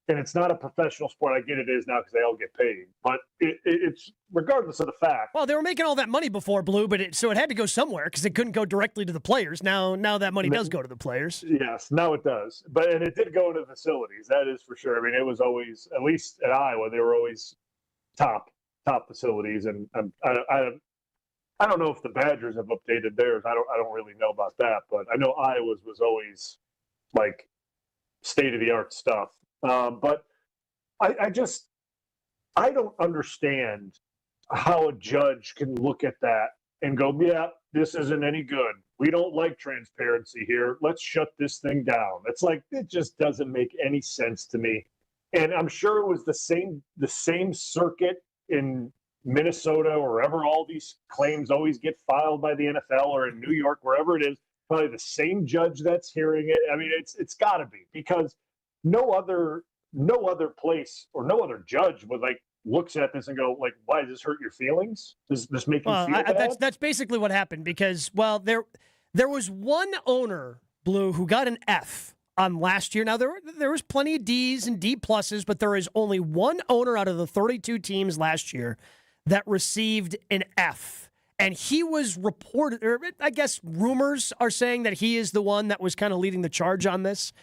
And it's not a professional sport. I get it is now because they all get paid, but it's regardless of the fact. Well, they were making all that money before, Blue, so it had to go somewhere because it couldn't go directly to the players. Now that money does go to the players. Yes, now it does. And it did go into facilities. That is for sure. I mean, it was always, at least at Iowa, they were always top facilities. And I don't know if the Badgers have updated theirs. I don't really know about that, but I know Iowa's was always state of the art stuff. But I don't understand how a judge can look at that and go, yeah, this isn't any good. We don't like transparency here. Let's shut this thing down. It's it just doesn't make any sense to me. And I'm sure it was the same circuit in Minnesota or wherever all these claims always get filed by the NFL, or in New York, wherever it is, probably the same judge that's hearing it. I mean, it's got to be, because no other place or no other judge would looks at this and go, why does this hurt your feelings? Does this make you feel bad? That's basically what happened, because there was one owner, Blue, who got an F on last year. Now there was plenty of D's and D pluses, but there is only one owner out of the 32 teams last year that received an F. And he was reported, or I guess rumors are saying that he is the one that was kind of leading the charge on this.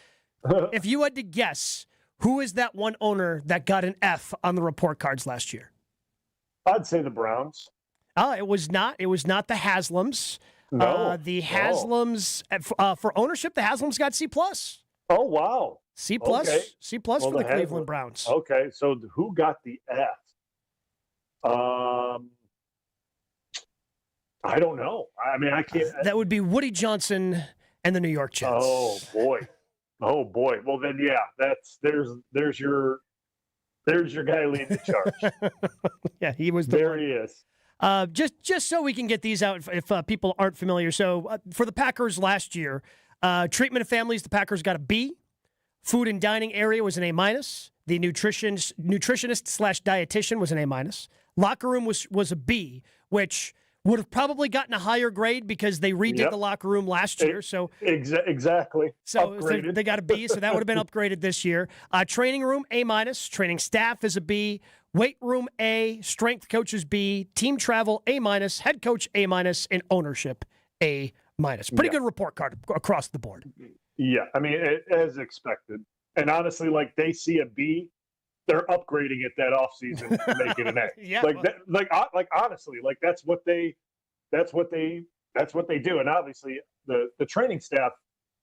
If you had to guess, who is that one owner that got an F on the report cards last year? I'd say the Browns. It was not. It was not the Haslams. No. The Haslams, for ownership, the Haslams got C+. Oh, wow. C+. Okay. C+ for the Cleveland Browns. Okay, so who got the F? I don't know. I mean, I can't. That would be Woody Johnson and the New York Jets. Oh boy. Well then, yeah. There's your guy leading the charge. Yeah, he was there. He is. Just so we can get these out, if people aren't familiar. So for the Packers last year, treatment of families, the Packers got a B. Food and dining area was an A-. The nutritionist / dietitian was an A-. Locker room was a B, which would have probably gotten a higher grade because they redid the locker room last year. So exactly. So they got a B, so that would have been upgraded this year. Training room A-. Training staff is a B. Weight room A. Strength coaches B. Team travel A-. Head coach A-. and ownership A-. Pretty good report card across the board. Yeah, I mean, as expected. And honestly, they see a B, they're upgrading it that offseason to make it an A. Yeah, honestly, that's what they do. And obviously, the training staff,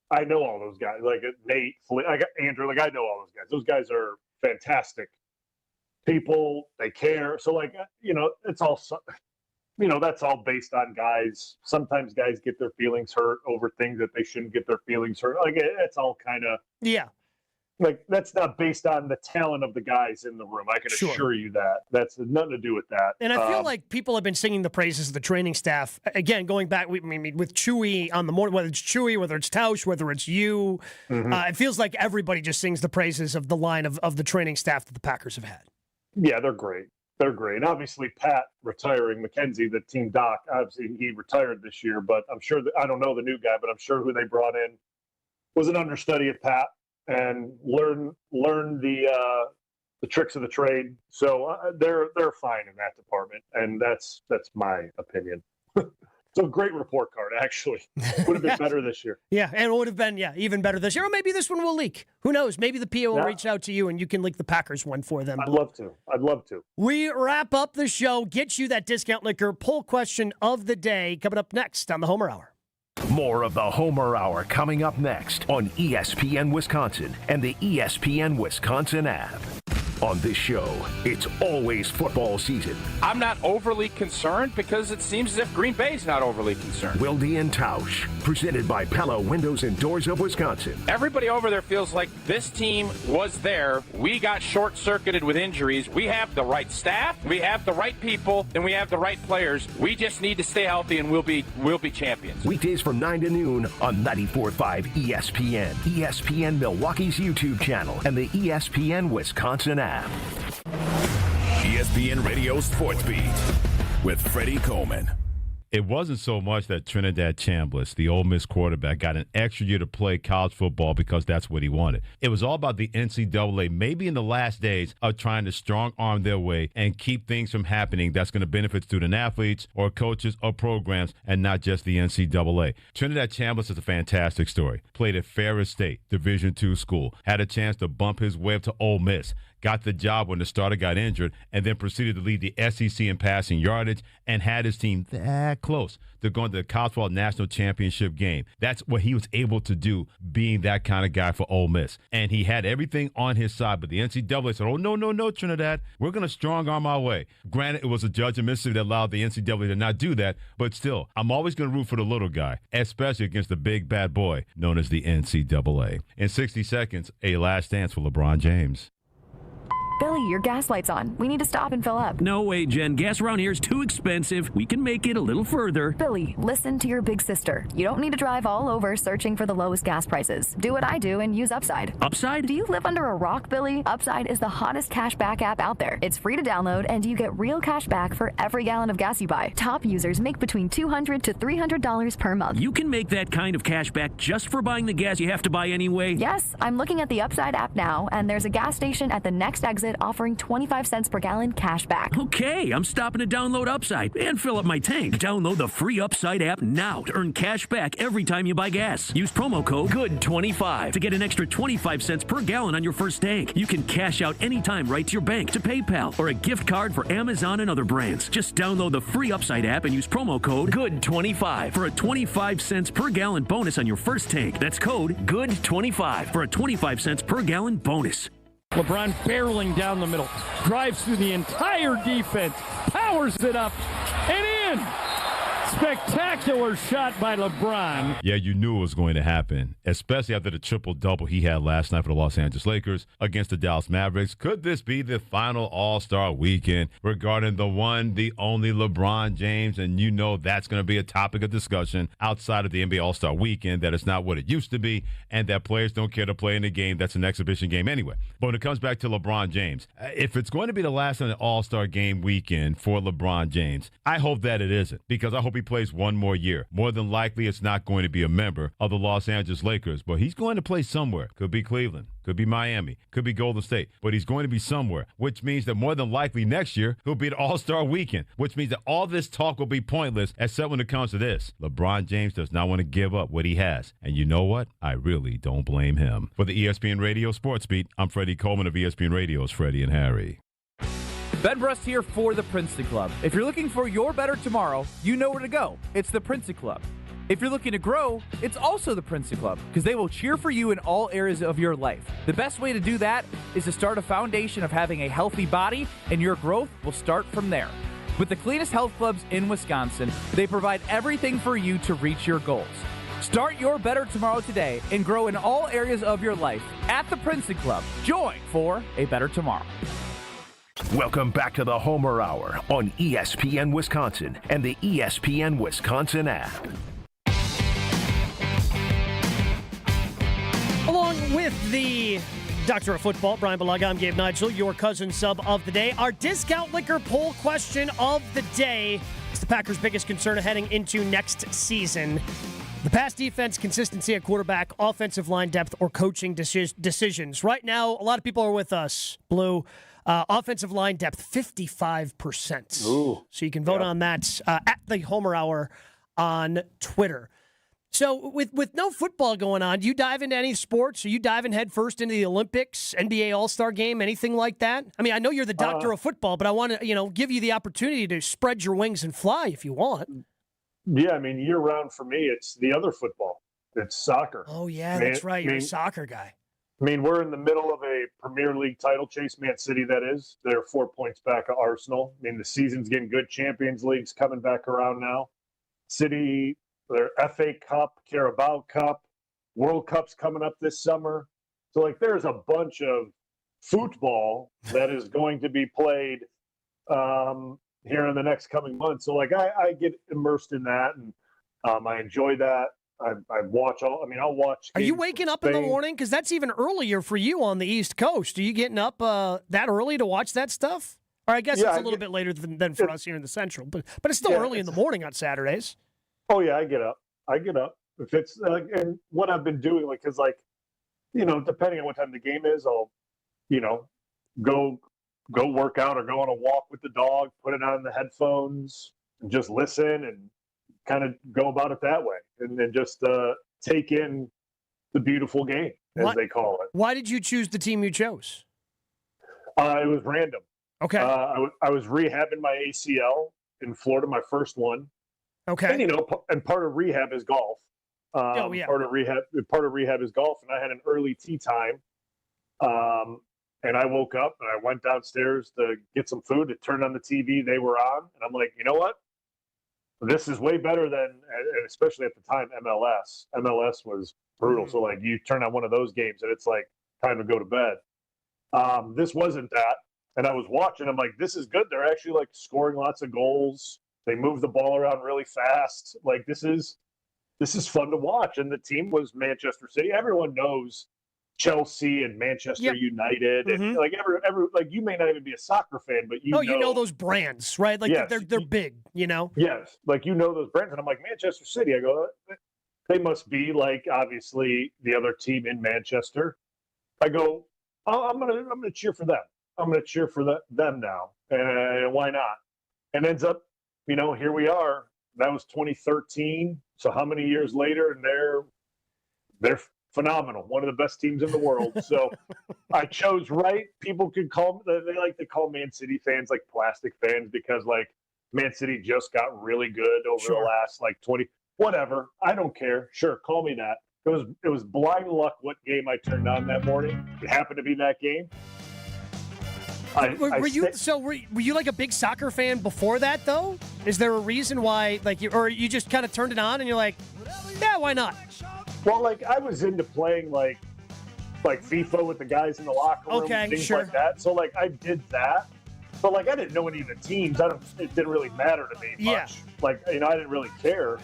I know all those guys. Nate, I got Andrew. I know all those guys. Those guys are fantastic people. They care. So it's all. That's all based on guys. Sometimes guys get their feelings hurt over things that they shouldn't get their feelings hurt. It's all kind of. Yeah. That's not based on the talent of the guys in the room. I can assure you that. That's nothing to do with that. And I feel like people have been singing the praises of the training staff. Again, going back, with Chewy on the morning, whether it's Chewy, whether it's Tausch, whether it's you, it feels like everybody just sings the praises of the line of the training staff that the Packers have had. Yeah, they're great. They're great. And obviously, Pat retiring, McKenzie, the team doc, obviously he retired this year, but I'm sure I don't know the new guy, but I'm sure who they brought in was an understudy of Pat and learn the tricks of the trade. So they're fine in that department, and that's my opinion. So great report card, actually. Would have been better this year. Yeah, and it would have been, even better this year. Or maybe this one will leak. Who knows? Maybe the PA will reach out to you and you can leak the Packers one for them. I'd love to. We wrap up the show, get you that discount liquor poll question of the day coming up next on the Homer Hour. More of the Homer Hour coming up next on ESPN Wisconsin and the ESPN Wisconsin app. On this show, it's always football season. I'm not overly concerned because it seems as if Green Bay's not overly concerned. Wilde and Tausch, presented by Pella Windows and Doors of Wisconsin. Everybody over there feels like this team was there. We got short-circuited with injuries. We have the right staff, we have the right people, and we have the right players. We just need to stay healthy, and we'll be champions. Weekdays from 9 to noon on 94.5 ESPN, ESPN Milwaukee's YouTube channel, and the ESPN Wisconsin app. ESPN Radio Sports Beat with Freddie Coleman. It wasn't so much that Trinidad Chambliss, the Ole Miss quarterback, got an extra year to play college football because that's what he wanted. It was all about the NCAA, maybe in the last days of trying to strong-arm their way and keep things from happening that's going to benefit student-athletes or coaches or programs and not just the NCAA. Trinidad Chambliss is a fantastic story. Played at Ferris State, Division II school, had a chance to bump his way up to Ole Miss, got the job when the starter got injured, and then proceeded to lead the SEC in passing yardage and had his team that close to going to the College Football National Championship game. That's what he was able to do, being that kind of guy for Ole Miss. And he had everything on his side, but the NCAA said, oh, no, Trinidad, we're going to strong-arm our way. Granted, it was a judge in Mississippi that allowed the NCAA to not do that, but still, I'm always going to root for the little guy, especially against the big bad boy known as the NCAA. In 60 seconds, a last dance for LeBron James. Billy, your gas light's on. We need to stop and fill up. No way, Jen. Gas around here is too expensive. We can make it a little further. Billy, listen to your big sister. You don't need to drive all over searching for the lowest gas prices. Do what I do and use Upside. Upside? Do you live under a rock, Billy? Upside is the hottest cash back app out there. It's free to download, and you get real cash back for every gallon of gas you buy. Top users make between $200 to $300 per month. You can make that kind of cash back just for buying the gas you have to buy anyway? Yes, I'm looking at the Upside app now, and there's a gas station at the next exit offering 25 cents per gallon cash back. Okay, I'm stopping to download Upside and fill up my tank. Download the free Upside app now to earn cash back every time you buy gas. Use promo code GOOD25 to get an extra 25 cents per gallon on your first tank. You can cash out anytime right to your bank, to PayPal, or a gift card for Amazon and other brands. Just download the free Upside app and use promo code GOOD25 for a 25 cents per gallon bonus on your first tank. That's code GOOD25 for a 25 cents per gallon bonus. LeBron barreling down the middle, drives through the entire defense, powers it up, and in. Spectacular shot by LeBron. Yeah, you knew it was going to happen, especially after the triple-double he had last night for the Los Angeles Lakers against the Dallas Mavericks. Could this be the final All-Star weekend regarding the one, the only LeBron James? And you know that's going to be a topic of discussion outside of the NBA All-Star weekend, that it's not what it used to be, and that players don't care to play in a game that's an exhibition game anyway. But when it comes back to LeBron James, if it's going to be the last All-Star game weekend for LeBron James, I hope that it isn't, because I hope he plays one more year. More than likely, it's not going to be a member of the Los Angeles Lakers, but he's going to play somewhere. Could be Cleveland, could be Miami, could be Golden State, but he's going to be somewhere, which means that more than likely next year, he'll be at All-Star Weekend, which means that all this talk will be pointless, except when it comes to this. LeBron James does not want to give up what he has, and you know what? I really don't blame him. For the ESPN Radio Sports Beat, I'm Freddie Coleman of ESPN Radio's Freddie and Harry. Ben Brust here for the Princely Club. If you're looking for your better tomorrow, you know where to go. It's the Princely Club. If you're looking to grow, it's also the Princely Club, because they will cheer for you in all areas of your life. The best way to do that is to start a foundation of having a healthy body, and your growth will start from there. With the cleanest health clubs in Wisconsin, they provide everything for you to reach your goals. Start your better tomorrow today and grow in all areas of your life at the Princely Club. Join for a better tomorrow. Welcome back to the Homer Hour on ESPN Wisconsin and the ESPN Wisconsin app. Along with the Doctor of Football, Bryan Bulaga, I'm Gabe Neitzel, your cousin sub of the day. Our discount liquor poll question of the day is the Packers' biggest concern heading into next season. The pass defense, consistency at quarterback, offensive line depth, or coaching decisions. Right now, a lot of people are with us, Blue. Offensive line depth, 55%. Ooh, so you can vote on that at the Homer Hour on Twitter. So with no football going on, do you dive into any sports? Are you diving head first into the Olympics, NBA All-Star Game, anything like that? I mean, I know you're the doctor of football, but I want to give you the opportunity to spread your wings and fly if you want. Yeah, I mean, year-round for me, it's the other football. It's soccer. Oh, yeah, that's right. You're a soccer guy. I mean, we're in the middle of a Premier League title chase, Man City, that is. They're 4 points back of Arsenal. I mean, the season's getting good. Champions League's coming back around now. City, their FA Cup, Carabao Cup, World Cup's coming up this summer. So, like, there's a bunch of football that is going to be played here in the next coming months. So, like, I get immersed in that, and I enjoy that. I watch all. I mean, I'll watch. Are you waking up in the morning? Because that's even earlier for you on the East Coast. Are you getting up that early to watch that stuff? Or I guess it's a little bit later than for us here in the Central, but it's still early in the morning on Saturdays. Oh yeah, I get up. If it's like, and what I've been doing, like, because, like, you know, depending on what time the game is, I'll, you know, go work out or go on a walk with the dog, put it on the headphones, and just listen and kind of go about it that way, and then just take in the beautiful game, as they call it. Why did you choose the team you chose? It was random. Okay. I was rehabbing my ACL in Florida, my first one. Okay. And, you know, and part of rehab is golf. Oh, yeah. Part of rehab is golf, and I had an early tee time. And I woke up and I went downstairs to get some food. It turned on the TV. They were on, and I'm like, you know what? This is way better than, and especially at the time, MLS. MLS was brutal. So, like, you turn on one of those games and it's like time to go to bed. This wasn't that. And I was watching. I'm like, this is good. They're actually, like, scoring lots of goals. They move the ball around really fast. Like, this is fun to watch. And the team was Manchester City. Everyone knows Chelsea and Manchester United, and like every like, you may not even be a soccer fan, but you know those brands, right? Like, they're big, you know. Yes, like, you know those brands, and I'm like, Manchester City. I go, they must be, like, obviously the other team in Manchester. I go, oh, I'm gonna cheer for them. I'm gonna cheer for them now, and why not? And ends up, you know, here we are. That was 2013. So how many years later, and they're phenomenal. One of the best teams in the world. So I chose right. People could call, they like to call Man City fans, like, plastic fans, because, like, Man City just got really good over the last, like, 20, whatever. I don't care. Sure, call me that. It was blind luck what game I turned on that morning. It happened to be that game. Were you like a big soccer fan before that, though? Is there a reason why, like, you just kind of turned it on and you're like, yeah, why not? Well, like, I was into playing, like FIFA with the guys in the locker room, things like that. So, like, I did that. But, like, I didn't know any of the teams. It didn't really matter to me much. Like, you know, I didn't really care.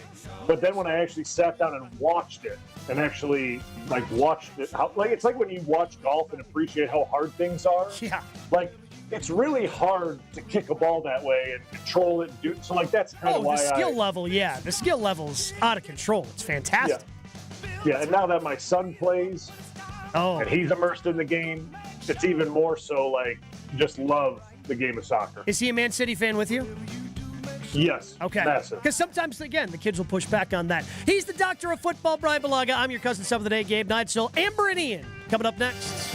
But then when I actually sat down and watched it, and actually, like, watched it, it's like when you watch golf and appreciate how hard things are. Yeah. Like, it's really hard to kick a ball that way and control it and do. So, like, that's kind of why the skill level's out of control. It's fantastic. Yeah, and now that my son plays, and he's immersed in the game, it's even more so, like, just love the game of soccer. Is he a Man City fan with you? Yes. Okay. Massive. Because sometimes, again, the kids will push back on that. He's the doctor of football, Bryan Bulaga. I'm your cousin sub of the day, Gabe Neitzel. Amber and Ian coming up next.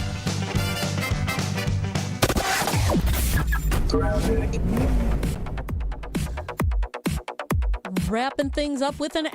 Wrapping things up with an